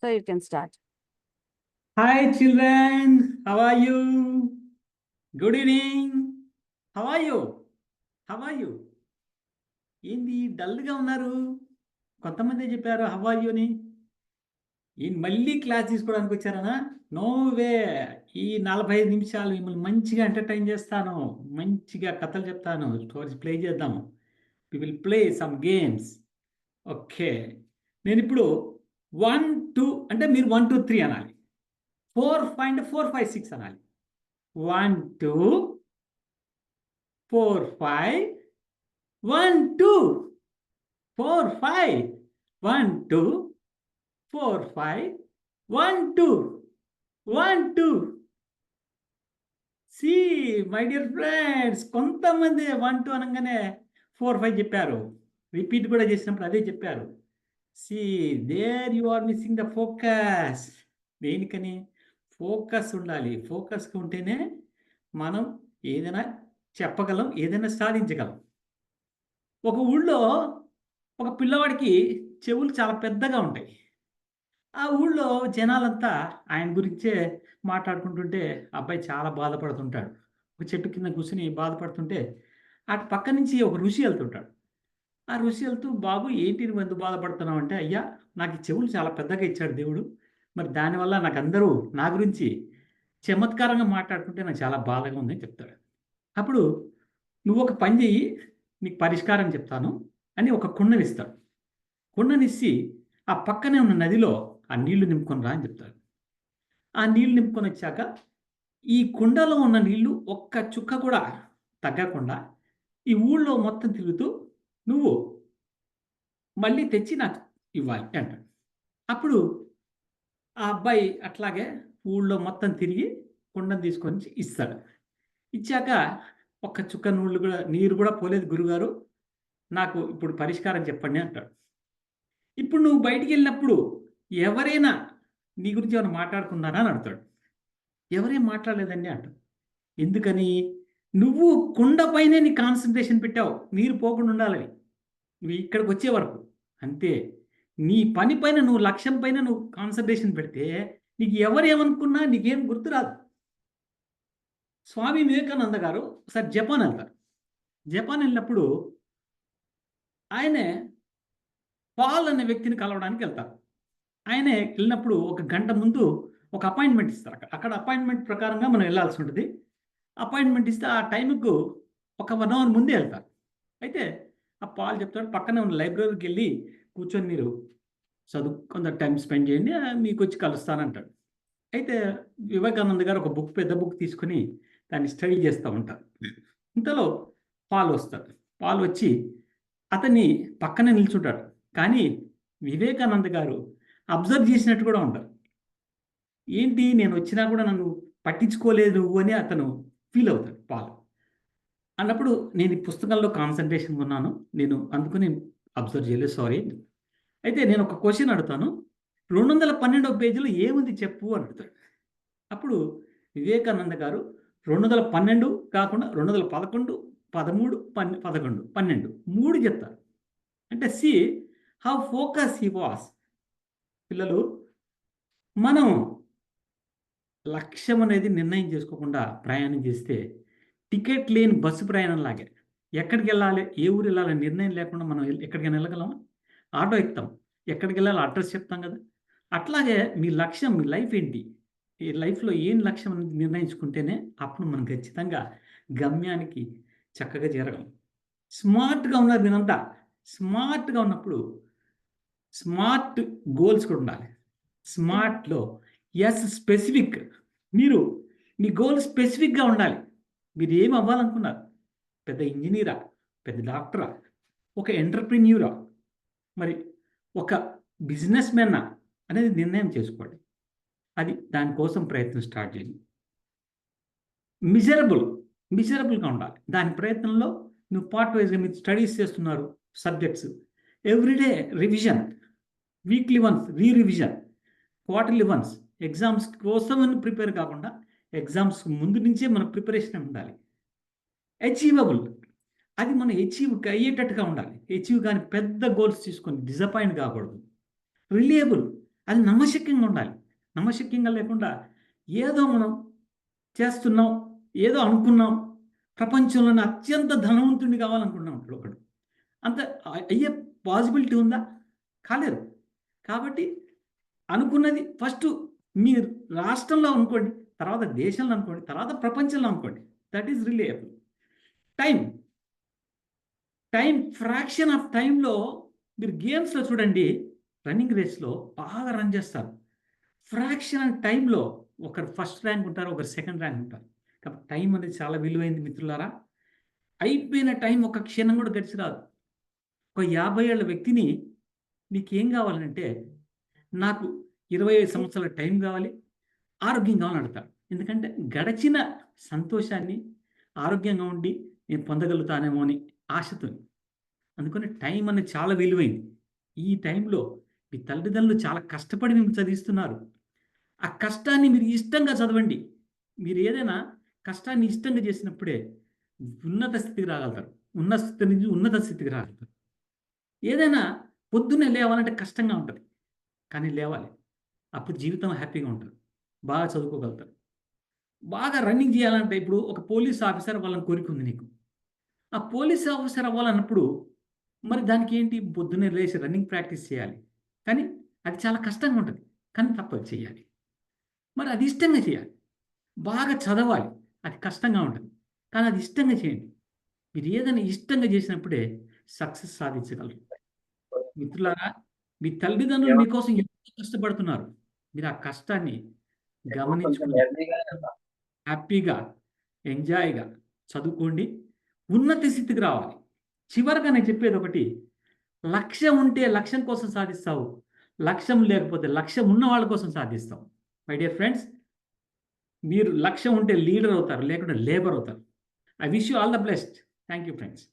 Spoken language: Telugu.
So you can start. Hi children, how are you? Good evening. How are you? How are you? ఏంది డల్గా ఉన్నారు? కొంతమంది చెప్పారు హౌ ఆర్ యూ అని. మళ్ళీ క్లాస్ తీసుకోవడానికి వచ్చారనా? No way. ఈ 45 నిమిషాలు మిమ్మల్ని మంచిగా ఎంటర్టైన్ చేస్తాను, మంచిగా కథలు చెప్తాను, స్టోరీస్ ప్లే చేద్దాము. We will play some games. Okay, నేను ఇప్పుడు 1 2 అంటే మీరు 1 2 3 అనాలి. 4 5 4 5 6 అనాలి. 1 2 4 5 1 2 4 5 1 2 4 5 1 2 1 2. సి మై డియర్ ఫ్రెండ్స్, కొంతమంది 1 2 అనగానే 4 5 చెప్పారు. రిపీట్ కూడా చేసినప్పుడు అదే చెప్పారు. See there you are missing the focus. దేనికని? ఫోకస్ ఉండాలి. ఫోకస్గా ఉంటేనే మనం ఏదైనా చెప్పగలం, ఏదైనా సాధించగలం. ఒక ఊళ్ళో ఒక పిల్లవాడికి చెవులు చాలా పెద్దగా ఉంటాయి. ఆ ఊళ్ళో జనాలంతా ఆయన గురించే మాట్లాడుకుంటుంటే అబ్బాయి చాలా బాధపడుతుంటాడు. ఒక చెట్టు కింద కూర్చుని బాధపడుతుంటే అటు పక్క నుంచి ఒక ఋషి వెళ్తుంటాడు. ఆ ఋషి వెళ్తూ, బాబు ఏంటి నువ్వు ఎందుకు బాధపడుతున్నావు అంటే, అయ్యా నాకు ఈ చెవులు చాలా పెద్దగా ఇచ్చాడు దేవుడు, మరి దానివల్ల నాకు అందరూ నా గురించి చమత్కారంగా మాట్లాడుకుంటే నాకు చాలా బాధగా ఉందని చెప్తాడు. అప్పుడు నువ్వు ఒక పని చెయ్యి, నీకు పరిష్కారం చెప్తాను అని ఒక కుండనిస్తాడు. కుండనిచ్చి ఆ పక్కనే ఉన్న నదిలో ఆ నీళ్లు నింపుకొని రా అని చెప్తాడు. ఆ నీళ్లు నింపుకొని వచ్చాక ఈ కుండలో ఉన్న నీళ్లు ఒక్క చుక్క కూడా తగ్గకుండా ఈ ఊళ్ళో మొత్తం తిరుగుతూ నువ్వు మళ్ళీ తెచ్చి నాకు ఇవ్వాలి అంటాడు. అప్పుడు ఆ అబ్బాయి అట్లాగే ఊళ్ళో మొత్తం తిరిగి కుండను తీసుకొని ఇస్తాడు. ఇచ్చాక ఒక్క చుక్క నీరు కూడా పోలేదు గురుగారు, నాకు ఇప్పుడు పరిష్కారం చెప్పండి అంటాడు. ఇప్పుడు నువ్వు బయటికి వెళ్ళినప్పుడు ఎవరైనా నీ గురించి ఏమైనా మాట్లాడుకున్నారా అని అడుగుతాడు. ఎవరేం మాట్లాడలేదండి అంటాడు. ఎందుకని? నువ్వు కుండ పైనే నీ కాన్సన్ట్రేషన్ పెట్టావు, నీరు పోకుండా ఉండాలని. నువ్వు ఇక్కడికి వచ్చే వరకు అంతే. నీ పని పైన నువ్వు, లక్ష్యం పైన నువ్వు కాన్సన్ట్రేషన్ పెడితే నీకు ఎవరు ఏమనుకున్నా నీకేం గుర్తురాదు. స్వామి వివేకానంద గారు ఒకసారి జపాన్ వెళ్తారు. జపాన్ వెళ్ళినప్పుడు ఆయనే పాల్ అనే వ్యక్తిని కలవడానికి వెళ్తారు. ఆయనే వెళ్ళినప్పుడు ఒక గంట ముందు ఒక అపాయింట్మెంట్ ఇస్తారు. అక్కడ అపాయింట్మెంట్ ప్రకారంగా మనం వెళ్ళాల్సి ఉంటుంది. అపాయింట్మెంట్ ఇస్తే ఆ టైంకు ఒక 1 అవర్ ముందే వెళ్తారు. అయితే ఆ పాల్ చెప్తాడు, పక్కనే ఉన్న లైబ్రరీకి వెళ్ళి కూర్చొని మీరు కొంత టైం స్పెండ్ చేయండి, మీకు వచ్చి కలుస్తానంటాడు. అయితే వివేకానంద గారు ఒక పెద్ద బుక్ తీసుకుని దాన్ని స్టడీ చేస్తూ ఉంటారు. ఇంతలో పాల్ వస్తాడు. పాల్ వచ్చి అతన్ని పక్కనే నిల్చుంటాడు. కానీ వివేకానంద గారు అబ్జర్వ్ చేసినట్టు కూడా ఉంటారు. ఏంటి నేను వచ్చినా కూడా నన్ను పట్టించుకోలేదు అని అతను ఫీల్ అవుతాడు పాల్. అన్నప్పుడు నేను ఈ పుస్తకంలో కాన్సన్ట్రేషన్ ఉన్నాను, నేను అందుకుని అబ్జర్వ్ చేయలేదు, సారీ. అయితే నేను ఒక క్వశ్చన్ అడుగుతాను, 212వ పేజీలో ఏముంది చెప్పు అని అడుగుతాడు. అప్పుడు వివేకానంద గారు 212 కాకుండా 211 13 11 12 3 చెప్తారు. అంటే see how focus he was. పిల్లలు, మనం లక్ష్యం అనేది నిర్ణయం చేసుకోకుండా ప్రయాణం చేస్తే టికెట్ లేని బస్సు ప్రయాణం లాగే. ఎక్కడికి వెళ్ళాలి, ఏ ఊరు వెళ్ళాలి నిర్ణయం లేకుండా మనం ఎక్కడికైనా వెళ్ళగలమా? ఆటో ఎక్కుతాం, ఎక్కడికి వెళ్ళాలి అడ్రస్ చెప్తాం కదా. అట్లాగే మీ లక్ష్యం, మీ లైఫ్ ఏంటి, ఈ లైఫ్లో ఏం లక్ష్యం అనేది నిర్ణయించుకుంటేనే అప్పుడు మనం ఖచ్చితంగా గమ్యానికి చక్కగా చేరగలం. స్మార్ట్గా ఉన్నారు మీరంతా. స్మార్ట్గా ఉన్నప్పుడు స్మార్ట్ గోల్స్ కూడా ఉండాలి. స్మార్ట్లో స్పెసిఫిక్. మీరు మీ గోల్ స్పెసిఫిక్గా ఉండాలి. మీరు ఏం అవ్వాలనుకున్నారు? పెద్ద ఇంజనీరా, పెద్ద డాక్టరా, ఒక ఎంటర్ప్రెన్యూరా, మరి ఒక బిజినెస్ మ్యానా అనేది నిర్ణయం చేసుకోండి. అది దానికోసం ప్రయత్నం స్టార్ట్ చేయండి. మిజరబుల్గా ఉండాలి. దాని ప్రయత్నంలో నువ్వు పార్ట్ వైజ్గా మీరు స్టడీస్ చేస్తున్నారు, subjects everyday revision, weekly once revision, quarterly once. Exams కోసం ప్రిపేర్ కాకుండా ఎగ్జామ్స్ ముందు నుంచే మన ప్రిపరేషన్ ఉండాలి. అచీవబుల్, అది మనం అచీవ్ అయ్యేటట్టుగా ఉండాలి. అచీవ్ కానీ పెద్ద గోల్స్ తీసుకొని డిసప్పాయింట్ కాకూడదు. రిలయబుల్, అది నమ్మశక్యంగా ఉండాలి. నమ్మశక్యంగా లేకుండా ఏదో మనం చేస్తున్నాం, ఏదో అనుకున్నాం, ప్రపంచంలోనే అత్యంత ధనవంతుడిని కావాలనుకుంటున్నాం ఉంటాడు ఒకడు. అంత అయ్యే పాసిబిలిటీ ఉందా? కాలేదు. కాబట్టి అనుకున్నది ఫస్ట్ మీ రాష్ట్రంలో అనుకోండి, తర్వాత దేశంలో అనుకోండి, తర్వాత ప్రపంచంలో అనుకోండి. That is reliable. Time fraction of టైంలో మీరు గేమ్స్లో చూడండి, రన్నింగ్ రేస్లో బాగా రన్ చేస్తారు. ఫ్రాక్షన్ ఆఫ్ టైంలో ఒకరు ఫస్ట్ ర్యాంక్ ఉంటారు, ఒకరు సెకండ్ ర్యాంక్ ఉంటారు. కాబట్టి టైం అనేది చాలా విలువైంది మిత్రులారా. అయిపోయిన టైం ఒక క్షణం కూడా గడిచి రాదు. ఒక 50 ఏళ్ళ వ్యక్తిని నీకేం కావాలంటే, నాకు 25 సంవత్సరాల టైం కావాలి, ఆరోగ్యం కావాలని అడుగుతారు. ఎందుకంటే గడిచిన సంతోషాన్ని ఆరోగ్యంగా ఉండి నేను పొందగలుగుతానేమో అని ఆశతో. అందుకని టైం అనేది చాలా విలువైంది. ఈ టైంలో మీ తల్లిదండ్రులు చాలా కష్టపడి మిమ్మల్ని చదివిస్తున్నారు. ఆ కష్టాన్ని మీరు ఇష్టంగా చదవండి. మీరు ఏదైనా కష్టాన్ని ఇష్టంగా చేసినప్పుడే ఉన్నత స్థితికి రాగలుగుతారు. ఉన్నత స్థితి నుంచి ఉన్నత స్థితికి రాగలుగుతారు. ఏదైనా పొద్దున్నే లేవాలంటే కష్టంగా ఉంటుంది, కానీ లేవాలి. అప్పుడు జీవితం హ్యాపీగా ఉంటుంది. బాగా చదువుకోగలుగుతారు. బాగా రన్నింగ్ చేయాలంటే ఇప్పుడు ఒక పోలీస్ ఆఫీసర్ అవ్వాలని కోరిక ఉంది నీకు. ఆ పోలీస్ ఆఫీసర్ అవ్వాలన్నప్పుడు మరి దానికి ఏంటి, పొద్దున్నే లేచి రన్నింగ్ ప్రాక్టీస్ చేయాలి. కానీ అది చాలా కష్టంగా ఉంటుంది, కానీ తప్పదు చేయాలి. మరి అది ఇష్టంగా చేయాలి. బాగా చదవాలి, అది కష్టంగా ఉంటుంది, కానీ అది ఇష్టంగా చేయండి. మీరు ఏదైనా ఇష్టంగా చేసినప్పుడే సక్సెస్ సాధించగలరు. మిత్రులారా, మీ తల్లిదండ్రులు మీకోసం ఎంతో కష్టపడుతున్నారు. మీరు ఆ కష్టాన్ని గమనించుకుని హ్యాపీగా, ఎంజాయ్‌గా చదువుకోండి. ఉన్నత స్థితికి రావాలి. చివరగా నేను చెప్పేది ఒకటి, లక్ష్యం ఉంటే లక్ష్యం కోసం సాధిస్తావు. లక్ష్యం లేకపోతే లక్ష్యం ఉన్న వాళ్ళ కోసం సాధిస్తావు. మై డియర్ ఫ్రెండ్స్, మీరు లక్ష్యం ఉంటే లీడర్ అవుతారు, లేకుంటే లేబర్ అవుతారు. I wish you all the best. Thank you friends.